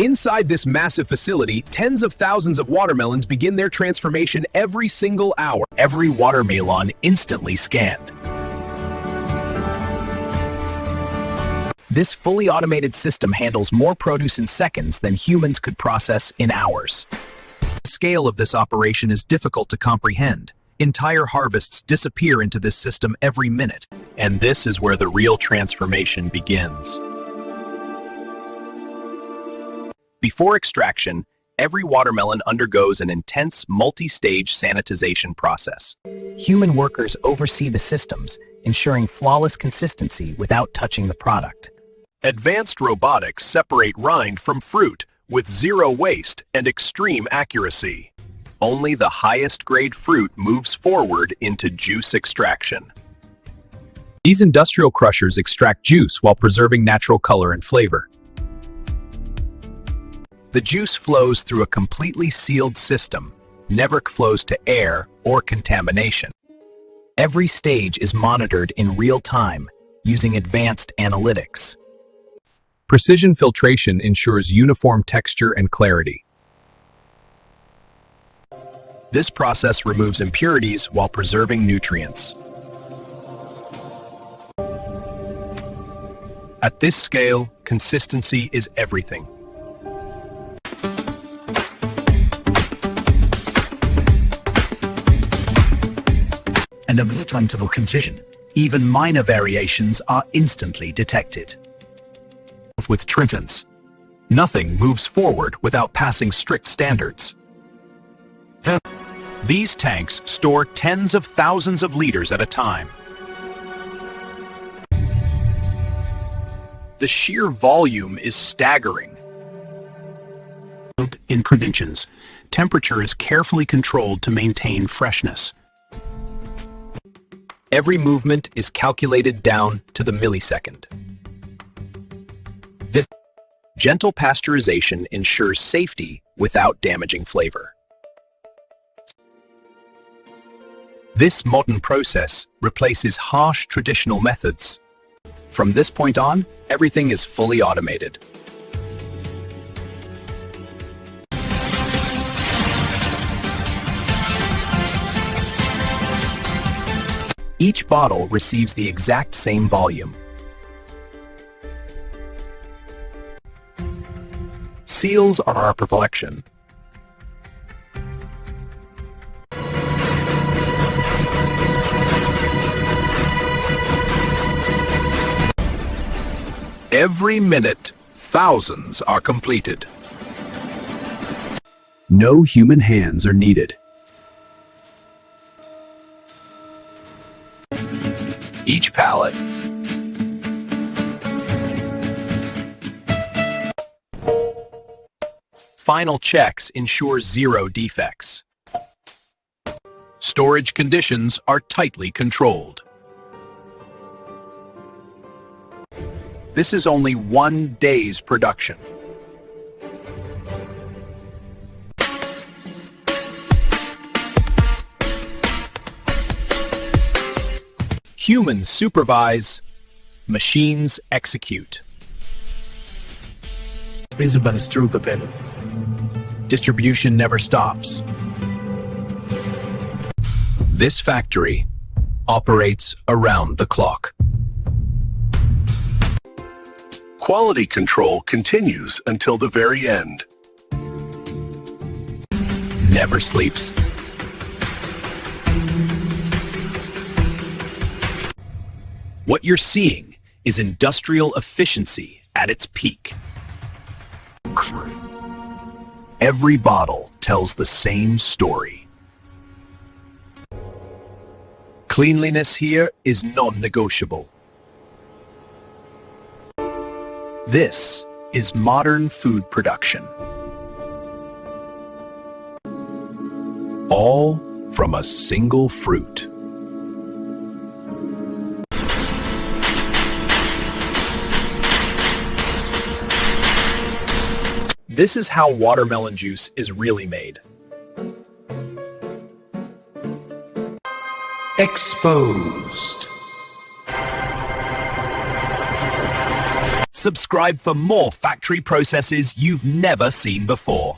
Inside this massive facility, tens of thousands of watermelons begin their transformation every single hour. Every watermelon instantly scanned. This fully automated system handles more produce in seconds than humans could process in hours. The scale of this operation is difficult to comprehend. Entire harvests disappear into this system every minute. And this is where the real transformation begins. Before extraction, every watermelon undergoes an intense multi-stage sanitization process. Human workers oversee the systems, ensuring flawless consistency without touching the product. Advanced robotics separate rind from fruit with zero waste and extreme accuracy. Only the highest grade fruit moves forward into juice extraction. These industrial crushers extract juice while preserving natural color and flavor. The juice flows through a completely sealed system, never flows to air or contamination. Every stage is monitored in real time, using advanced analytics. Precision filtration ensures uniform texture and clarity. This process removes impurities while preserving nutrients. At this scale, consistency is everything. And a multi-interval condition, even minor variations are instantly detected. With Trintons, nothing moves forward without passing strict standards. These tanks store tens of thousands of liters at a time. The sheer volume is staggering. In conditions, temperature is carefully controlled to maintain freshness. Every movement is calculated down to the millisecond. This gentle pasteurization ensures safety without damaging flavor. This modern process replaces harsh traditional methods. From this point on, everything is fully automated. Each bottle receives the exact same volume. Seals are our perfection. Every minute, thousands are completed. No human hands are needed. Each pallet final checks ensure zero defects. Storage conditions are tightly controlled. This is only 1 day's production. Humans supervise, machines execute. Distribution never stops. This factory operates around the clock. Quality control continues until the very end. Never sleeps. What you're seeing is industrial efficiency at its peak. Every bottle tells the same story. Cleanliness here is non-negotiable. This is modern food production. All from a single fruit. This is how watermelon juice is really made. Exposed. Subscribe for more factory processes you've never seen before.